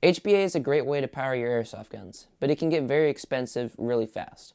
HPA is a great way to power your airsoft guns, but it can get very expensive really fast.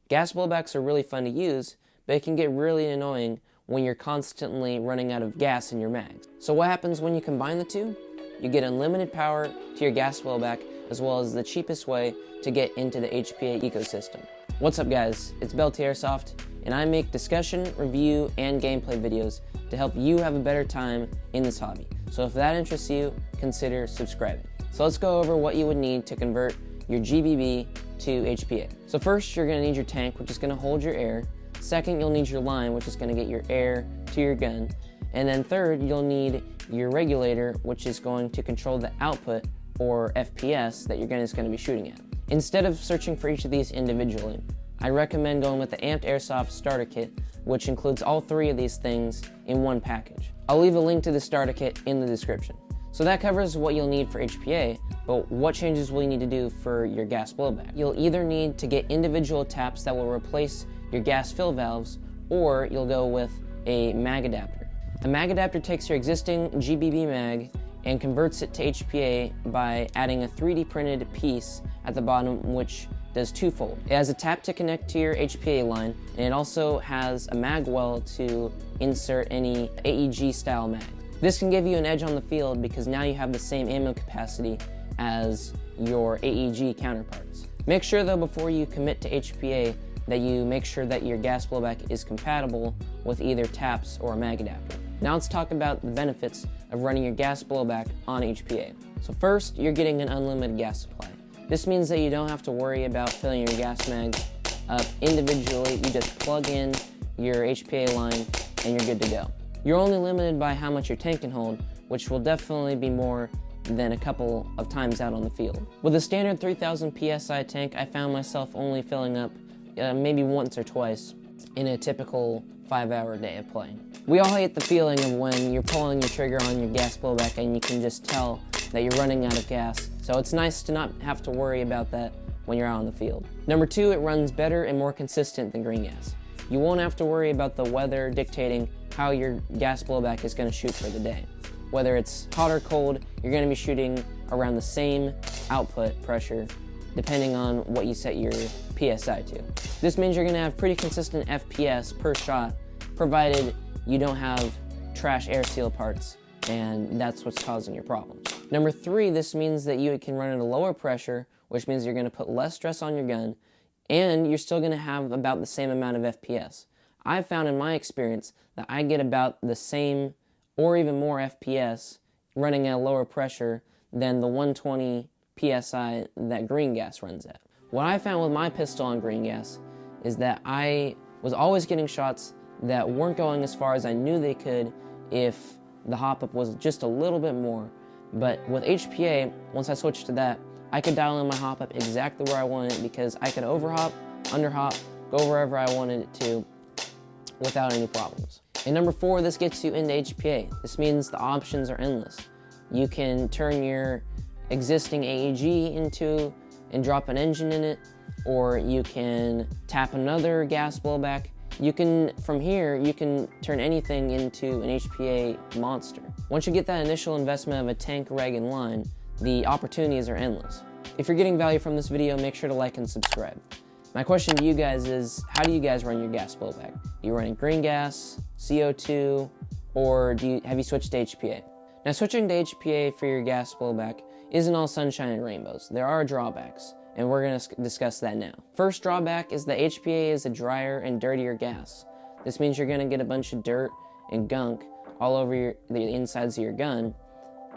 Gas blowbacks are really fun to use, but it can get really annoying when you're constantly running out of gas in your mags. So what happens when you combine the two? You get unlimited power to your gas blowback, as well as the cheapest way to get into the HPA ecosystem. What's up guys, it's Belty Airsoft, and I make discussion, review, and gameplay videos to help you have a better time in this hobby. So if that interests you, consider subscribing. So let's go over what you would need to convert your GBB to HPA. So first, you're gonna need your tank, which is gonna hold your air. Second, you'll need your line, which is gonna get your air to your gun. And then third, you'll need your regulator, which is going to control the output, or FPS, that your gun is gonna be shooting at. Instead of searching for each of these individually, I recommend going with the Amped Airsoft Starter Kit, which includes all three of these things in one package. I'll leave a link to the starter kit in the description. So that covers what you'll need for HPA, but what changes will you need to do for your gas blowback? You'll either need to get individual taps that will replace your gas fill valves, or you'll go with a mag adapter. A mag adapter takes your existing GBB mag and converts it to HPA by adding a 3D printed piece at the bottom, which does twofold. It has a tap to connect to your HPA line, and it also has a mag well to insert any AEG style mag. This can give you an edge on the field because now you have the same ammo capacity as your AEG counterparts. Make sure though, before you commit to HPA, that you make sure that your gas blowback is compatible with either taps or a mag adapter. Now let's talk about the benefits of running your gas blowback on HPA. So first, you're getting an unlimited gas supply. This means that you don't have to worry about filling your gas mags up individually. You just plug in your HPA line and you're good to go. You're only limited by how much your tank can hold, which will definitely be more than a couple of times out on the field. With a standard 3000 PSI tank, I found myself only filling up maybe once or twice in a typical 5-hour day of playing. We all hate the feeling of when you're pulling your trigger on your gas blowback and you can just tell that you're running out of gas. So it's nice to not have to worry about that when you're out on the field. Number two, it runs better and more consistent than green gas. You won't have to worry about the weather dictating how your gas blowback is going to shoot for the day. Whether it's hot or cold, you're going to be shooting around the same output pressure depending on what you set your PSI to. This means you're going to have pretty consistent FPS per shot, provided you don't have trash air seal parts, and that's what's causing your problems. Number three, this means that you can run at a lower pressure, which means you're going to put less stress on your gun, and you're still going to have about the same amount of FPS. I've found in my experience that I get about the same or even more FPS running at a lower pressure than the 120 PSI that green gas runs at. What I found with my pistol on green gas is that I was always getting shots that weren't going as far as I knew they could if the hop-up was just a little bit more. But with HPA, once I switched to that, I could dial in my hop-up exactly where I wanted it because I could overhop, underhop, go wherever I wanted it to without any problems. And number four, this gets you into HPA. This means the options are endless. You can turn your existing AEG into and drop an engine in it, or you can tap another gas blowback. You can, from here, you can turn anything into an HPA monster. Once you get that initial investment of a tank, reg, and line, the opportunities are endless. If you're getting value from this video, make sure to like and subscribe. My question to you guys is, how do you guys run your gas blowback? Are you running green gas, CO2, or have you switched to HPA? Now, switching to HPA for your gas blowback isn't all sunshine and rainbows. There are drawbacks, and we're going to discuss that now. First drawback is that HPA is a drier and dirtier gas. This means you're going to get a bunch of dirt and gunk all over the insides of your gun,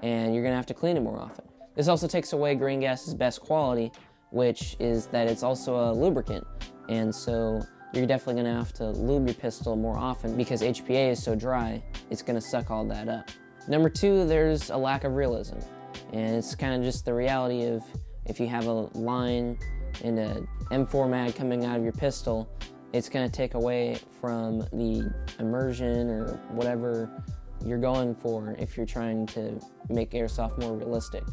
and you're going to have to clean it more often. This also takes away green gas's best quality, which is that it's also a lubricant, and so you're definitely going to have to lube your pistol more often because HPA is so dry, it's going to suck all that up. Number two, there's a lack of realism, and it's kind of just the reality of if you have a line and a M4 mag coming out of your pistol, it's going to take away from the immersion or whatever you're going for if you're trying to make airsoft more realistic.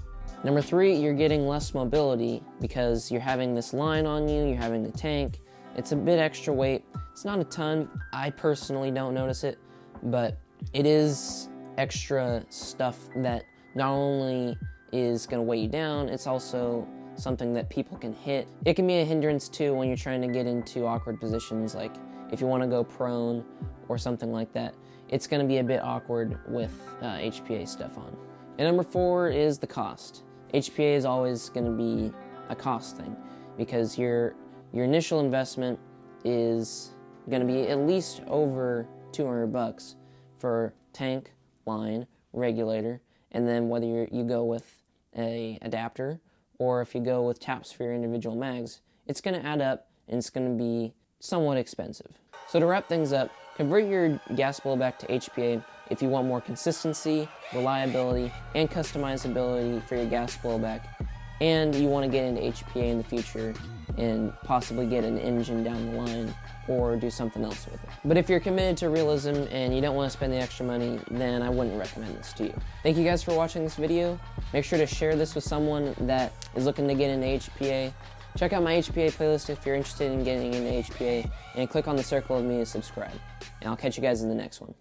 Number three, you're getting less mobility because you're having this line on you, you're having the tank. It's a bit extra weight. It's not a ton. I personally don't notice it, but it is extra stuff that not only is going to weigh you down. It's also something that people can hit. It can be a hindrance too when you're trying to get into awkward positions, like if you want to go prone or something like that. It's going to be a bit awkward with HPA stuff on. And number 4 is the cost. HPA is always going to be a cost thing because your initial investment is going to be at least over $200 for tank, line, regulator, and then whether you go with a adapter or if you go with taps for your individual mags, it's going to add up and it's going to be somewhat expensive. So to wrap things up, convert your gas blowback to HPA if you want more consistency, reliability, and customizability for your gas blowback, and you want to get into HPA in the future and possibly get an engine down the line or do something else with it. But if you're committed to realism and you don't want to spend the extra money, then I wouldn't recommend this to you. Thank you guys for watching this video. Make sure to share this with someone that is looking to get into HPA. Check out my HPA playlist if you're interested in getting into HPA, and click on the circle of me to subscribe. And I'll catch you guys in the next one.